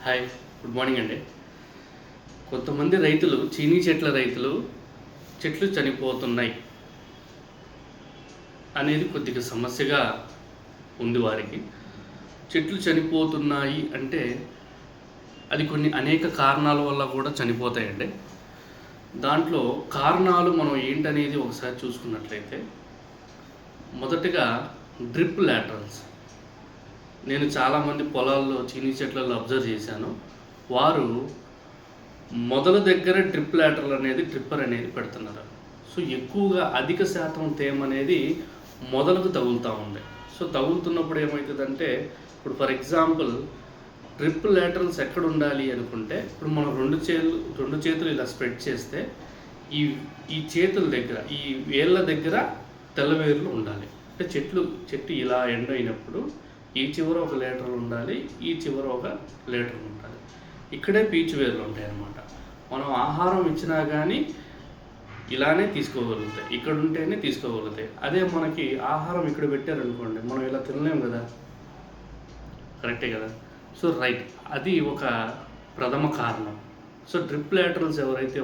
Hi, good morning అండి. కొంతమంది రైతులు, చీనీ చెట్ల రైతులు, చెట్లు చనిపోతున్నాయి అనేది కొద్దిగా సమస్యగా ఉంది వారికి. చెట్లు చనిపోతున్నాయి అంటే అది కొన్ని అనేక కారణాల వల్ల కూడా చనిపోతాయండి. దాంట్లో కారణాలు మనం ఏంటనేది ఒకసారి చూసుకున్నట్లయితే, మొదటగా డ్రిప్ లాటరల్స్. నేను చాలామంది పొలాల్లో చీనీ చెట్లలో అబ్జర్వ్ చేశాను. వారు మొదల దగ్గర డ్రిప్పర్ అనేది పెడుతున్నారు. సో ఎక్కువగా అధిక శాతం తేమ అనేది మొదలకు తగులుతూ ఉంది. సో తగులుతున్నప్పుడు ఏమవుతుందంటే, ఇప్పుడు ఫర్ ఎగ్జాంపుల్ డ్రిప్ లాటరల్స్ ఎక్కడ ఉండాలి అనుకుంటే, ఇప్పుడు మనం రెండు చేతులు ఇలా స్ప్రెడ్ చేస్తే ఈ ఈ చేతుల దగ్గర, ఈ వేళ్ళ దగ్గర తెల్లవేర్లు ఉండాలి. అంటే చెట్టు ఇలా ఎండ్ అయినప్పుడు ఈ చివర ఒక లీటర్ ఉండాలి, ఈ చివర ఒక లీటర్ ఉండాలి. ఇక్కడే పీచు వేర్లు ఉంటాయి అన్నమాట. మనం ఆహారం ఇచ్చినా కానీ ఇలానే తీసుకోగలుగుతాయి, ఇక్కడ ఉంటేనే తీసుకోగలుగుతాయి. అదే మనకి ఆహారం ఇక్కడ పెట్టారనుకోండి, మనం ఇలా తినలేము కదా, కరెక్టే కదా. సో రైట్, అది ఒక ప్రథమ కారణం. సో డ్రిప్ లాటరల్స్ ఎవరైతే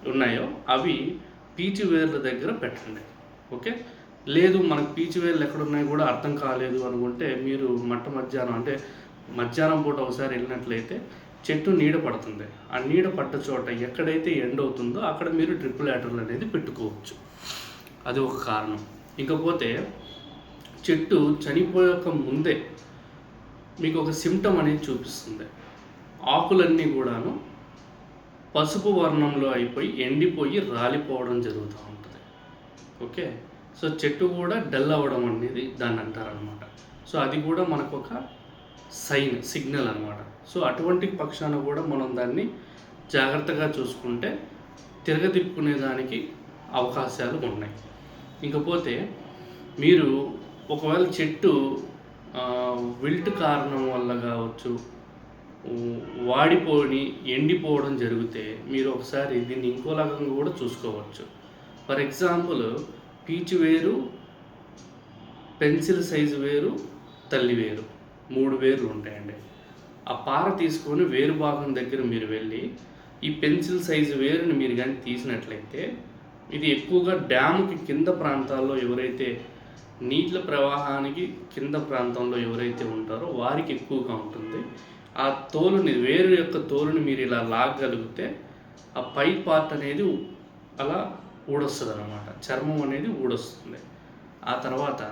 ఉన్నాయో అవి పీచు వేర్ల దగ్గర పెట్టండి. ఓకే, లేదు మనకు పీచు వేర్లు ఎక్కడున్నాయి కూడా అర్థం కాలేదు అనుకుంటే, మీరు మధ్యాహ్నం పూట ఒకసారి వెళ్ళినట్లయితే చెట్టు నీడ పడుతుంది. ఆ నీడ పడ్డ చోట ఎక్కడైతే ఎండ్ అవుతుందో అక్కడ మీరు డ్రిప్ లాటరల్ అనేది పెట్టుకోవచ్చు. అది ఒక కారణం. ఇంకపోతే చెట్టు చనిపోయక ముందే మీకు ఒక సిమ్టమ్ అనేది చూపిస్తుంది. ఆకులన్నీ కూడాను పసుపు వర్ణంలో అయిపోయి ఎండిపోయి రాలిపోవడం జరుగుతూ ఉంటుంది. ఓకే, సో చెట్టు కూడా డల్ అవ్వడం అనేది దాన్ని అంటారనమాట. సో అది కూడా మనకు ఒక సిగ్నల్ అనమాట. సో అటువంటి పక్షాన కూడా మనం దాన్ని జాగ్రత్తగా చూసుకుంటే తిరగతిప్పుకునేదానికి అవకాశాలు ఉన్నాయి. ఇంకపోతే మీరు ఒకవేళ చెట్టు విల్ట్ కారణం వల్ల కావచ్చు, ఎండిపోవడం జరిగితే మీరు ఒకసారి దీన్ని ఇంకో రకంగా కూడా చూసుకోవచ్చు. ఫర్ ఎగ్జాంపుల్, పీచు వేరు, పెన్సిల్ సైజు వేరు, తల్లి వేరు, 3 వేర్లు ఉంటాయండి. ఆ పార తీసుకొని వేరు భాగం దగ్గర మీరు వెళ్ళి ఈ పెన్సిల్ సైజు వేరుని మీరు కానీ తీసినట్లయితే, ఇది ఎక్కువగా డ్యాముకి కింద ప్రాంతాల్లో ఎవరైతే నీళ్ళ ప్రవాహానికి కింద ప్రాంతంలో ఎవరైతే ఉంటారో వారికి ఎక్కువగా ఉంటుంది. ఆ వేరు యొక్క తోలుని మీరు ఇలా లాగగలిగితే ఆ పై పార్ట్ అనేది అలా ఊడొస్తుంది అన్నమాట, చర్మం అనేది ఊడొస్తుంది. ఆ తర్వాత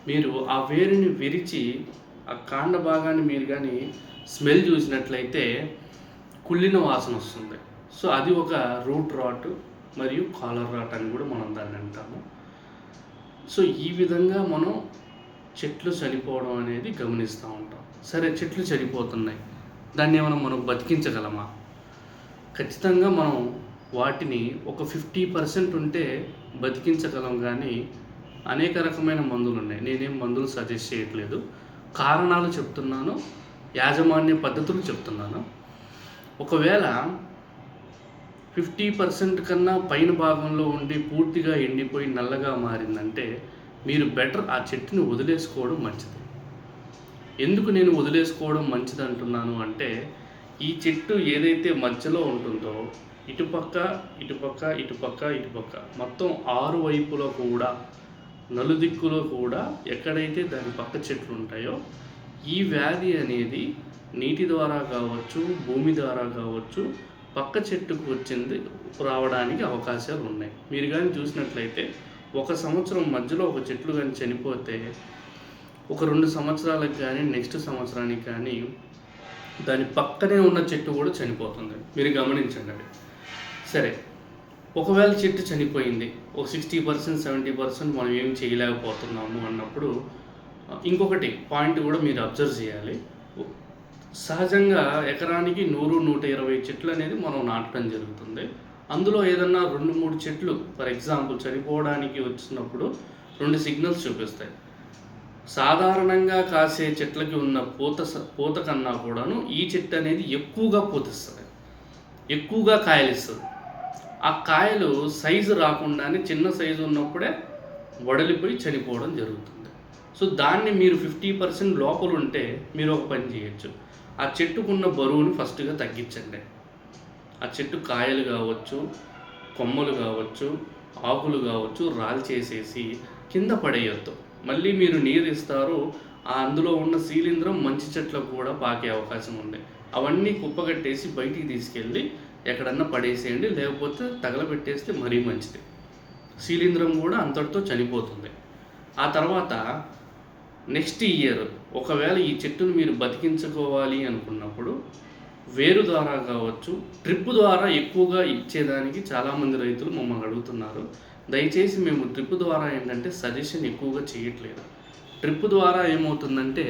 మీరు ఆ వేరుని విరిచి ఆ కాండ భాగాన్ని మీరు కానీ స్మెల్ చూసినట్లయితే కుళ్ళిన వాసన వస్తుంది. సో అది ఒక రూట్ రాట్ మరియు కాలర్ రాట్ అని కూడా మనం దాన్ని అంటాము. సో ఈ విధంగా మనం చెట్లు చనిపోవడం అనేది గమనిస్తూ ఉంటాం. సరే, చెట్లు చనిపోతున్నాయి, దాన్ని ఏమైనా మనం బతికించగలమా? ఖచ్చితంగా మనం వాటిని ఒక 50% ఉంటే బతికించగలం. కానీ అనేక రకమైన మందులు ఉన్నాయి. నేనేం మందులు సజెస్ట్ చేయట్లేదు, కారణాలు చెప్తున్నాను, యాజమాన్య పద్ధతులు చెప్తున్నాను. ఒకవేళ 50% కన్నా పైన భాగంలో ఉండి పూర్తిగా ఎండిపోయి నల్లగా మారిందంటే మీరు బెటర్ ఆ చెట్టుని వదిలేసుకోవడం మంచిది. ఎందుకు నేను వదిలేసుకోవడం మంచిది అంటున్నాను అంటే, ఈ చెట్టు ఏదైతే మధ్యలో ఉంటుందో ఇటుపక్క మొత్తం 6 వైపులో కూడా, నలుదిక్కులో కూడా ఎక్కడైతే దాని పక్క చెట్లు ఉంటాయో ఈ వ్యాధి అనేది నీటి ద్వారా కావచ్చు, భూమి ద్వారా కావచ్చు, పక్క చెట్టుకు రావడానికి అవకాశాలు ఉన్నాయి. మీరు కానీ చూసినట్లయితే 1 సంవత్సరం మధ్యలో ఒక చెట్లు కానీ చనిపోతే ఒక 2 సంవత్సరాలకు కానీ నెక్స్ట్ సంవత్సరానికి కానీ దాని పక్కనే ఉన్న చెట్టు కూడా చనిపోతుంది. మీరు గమనించండి అది. సరే, ఒకవేళ చెట్టు చనిపోయింది, ఒక 60% 70% మనం ఏం చేయలేకపోతున్నాము అన్నప్పుడు ఇంకొకటి పాయింట్ కూడా మీరు అబ్జర్వ్ చేయాలి. సహజంగా ఎకరానికి 100-120 చెట్లు అనేది మనం నాటడం జరుగుతుంది. అందులో ఏదన్నా 2-3 చెట్లు ఫర్ ఎగ్జాంపుల్ చనిపోవడానికి వచ్చినప్పుడు 2 సిగ్నల్స్ చూపిస్తాయి. సాధారణంగా కాసే చెట్లకి ఉన్న పూత కన్నా కూడాను ఈ చెట్టు అనేది ఎక్కువగా పూతిస్తుంది, ఎక్కువగా కాయలు ఇస్తుంది. ఆ కాయలు సైజు రాకుండానే చిన్న సైజు ఉన్నప్పుడే వడలిపోయి చనిపోవడం జరుగుతుంది. సో దాన్ని మీరు 50% లోపల ఉంటే మీరు ఒక పని చేయొచ్చు. ఆ చెట్టుకున్న బరువును ఫస్ట్గా తగ్గించండి. ఆ చెట్టు కాయలు కావచ్చు, కొమ్మలు కావచ్చు, ఆకులు కావచ్చు రాల్చేసేసి కింద పడేయొద్దు. మళ్ళీ మీరు నీరు ఇస్తారు, అందులో ఉన్న శీలింద్రం మంచి చెట్లకు కూడా పాకే అవకాశం ఉంది. అవన్నీ కుప్పగట్టేసి బయటికి తీసుకెళ్ళి ఎక్కడన్నా పడేసేయండి, లేకపోతే తగలబెట్టేస్తే మరీ మంచిది. శీలింద్రం కూడా అంతటితో చనిపోతుంది. ఆ తర్వాత నెక్స్ట్ ఇయర్ ఒకవేళ ఈ చెట్టును మీరు బతికించుకోవాలి అనుకున్నప్పుడు వేరు ద్వారా కావచ్చు, డ్రిప్ ద్వారా ఎక్కువగా ఇచ్చేదానికి చాలామంది రైతులు మమ్మల్ని అడుగుతున్నారు. దయచేసి మేము డ్రిప్ ద్వారా ఏంటంటే సజెషన్ ఎక్కువగా చేయట్లేదు. డ్రిప్ ద్వారా ఏమవుతుందంటే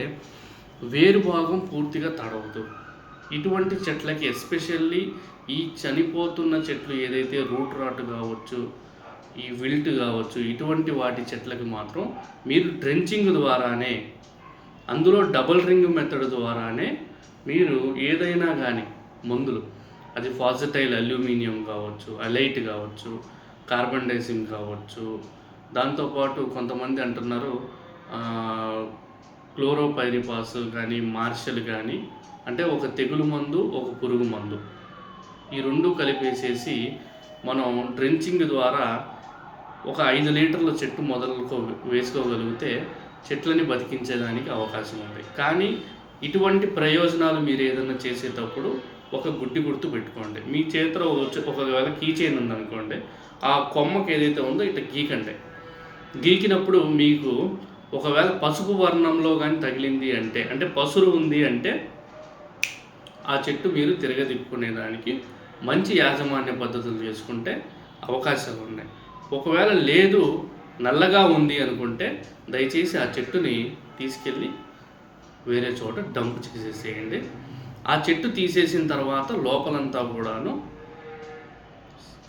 వేరు భాగం పూర్తిగా తడవదు. ఇటువంటి చెట్లకి ఎస్పెషల్లీ ఈ చనిపోతున్న చెట్లు ఏదైతే రూట్ రాట్ కావచ్చు, ఈ విల్ట్ కావచ్చు, ఇటువంటి వాటి చెట్లకి మాత్రం మీరు డ్రెంచింగ్ ద్వారానే, అందులో డబుల్ రింగ్ మెథడ్ ద్వారానే మీరు ఏదైనా కానీ మందులు, అది ఫాజటైల్ అల్యూమినియం కావచ్చు, అలైట్ కావచ్చు, కార్బన్ డైసిమ్ కావచ్చు, దాంతోపాటు కొంతమంది అంటున్నారు క్లోరోపైరిపాస్ కానీ, మార్షల్ కానీ, అంటే ఒక తెగులు మందు, ఒక పురుగు మందు, ఈ రెండు కలిపేసేసి మనం డ్రెంచింగ్ ద్వారా ఒక 5 లీటర్ల చెట్టు మొదలుకో వేసుకోగలిగితే చెట్లని బతికించేదానికి అవకాశం ఉంది. కానీ ఇటువంటి ప్రయోజనాలు మీరు ఏదైనా చేసేటప్పుడు ఒక గుర్తు పెట్టుకోండి. మీ చేతిలో ఒకవేళ కీ చైన్ ఉందనుకోండి, ఆ కొమ్మకి ఏదైతే ఉందో ఇట్లా గీకండి. గీకినప్పుడు మీకు ఒకవేళ పసుపు వర్ణంలో కానీ తగిలింది అంటే పసురు ఉంది అంటే ఆ చెట్టు మీరు తిరగదిప్పుకునేదానికి మంచి యాజమాన్య పద్ధతులు చేసుకుంటే అవకాశాలు ఉన్నాయి. ఒకవేళ లేదు నల్లగా ఉంది అనుకుంటే దయచేసి ఆ చెట్టుని తీసుకెళ్ళి వేరే చోట డంప్ చేసేసేయండి. ఆ చెట్టు తీసేసిన తర్వాత లోపలంతా కూడాను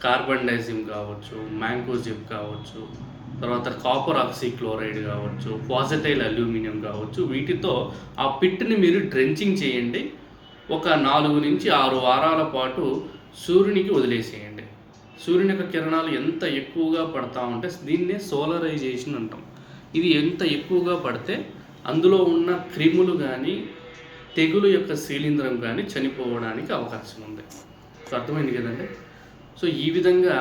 కార్బన్ డైసిమ్ కావచ్చు, మ్యాంకోజిబ్ కావచ్చు, తర్వాత కాపర్ ఆక్సీక్లోరైడ్ కావచ్చు, ఫాజటైల్ అల్యూమినియం కావచ్చు, వీటితో ఆ పిట్ని మీరు డ్రెంచింగ్ చేయండి. ఒక 4 నుంచి 6 వారాల పాటు సూర్యునికి వదిలేసేయండి. సూర్యుని యొక్క కిరణాలు ఎంత ఎక్కువగా పడతా ఉంటే దీన్నే సోలరైజేషన్ అంటాం. ఇది ఎంత ఎక్కువగా పడితే అందులో ఉన్న క్రిములు కానీ, తెగులు యొక్క శీలింద్రం కానీ చనిపోవడానికి అవకాశం ఉంది. అర్థమైంది కదండి. సో ఈ విధంగా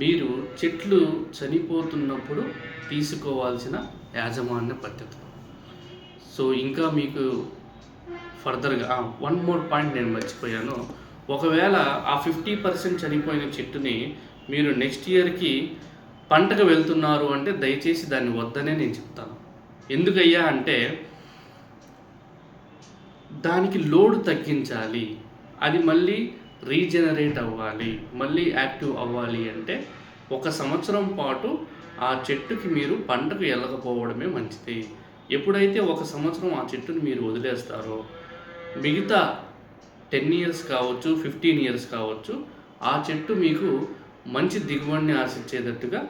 మీరు చెట్లు చనిపోతున్నప్పుడు తీసుకోవాల్సిన యాజమాన్య పద్ధతులు. సో ఇంకా మీకు ఫర్దర్గా 1 మోర్ పాయింట్ నేను మర్చిపోయాను. ఒకవేళ ఆ 50% చనిపోయిన చెట్టుని మీరు నెక్స్ట్ ఇయర్కి పంటకు వెళ్తున్నారు అంటే దయచేసి దాన్ని వద్దనే నేను చెప్తాను. ఎందుకయ్యా అంటే దానికి లోడ్ తగ్గించాలి, అది మళ్ళీ రీజనరేట్ అవ్వాలి, మళ్ళీ యాక్టివ్ అవ్వాలి అంటే 1 సంవత్సరం పాటు ఆ చెట్టుకి మీరు పంటకు వెళ్ళకపోవడమే మంచిది. ఎప్పుడైతే 1 సంవత్సరం ఆ చెట్టుని మీరు వదిలేస్తారో మిగతా 10 ఇయర్స్ కావచ్చు, 15 ఇయర్స్ కావచ్చు, ఆ చెట్టు మీకు మంచి దిగుబడిని ఆశించేటట్టుగా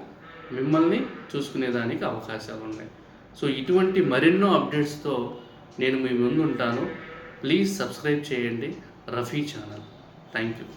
మిమ్మల్ని చూసుకునేదానికి అవకాశాలు ఉన్నాయి. సో ఇటువంటి మరెన్నో అప్డేట్స్తో నేను మీ ముందు ఉంటాను. ప్లీజ్ సబ్స్క్రైబ్ చేయండి రఫీ ఛానల్. Thank you.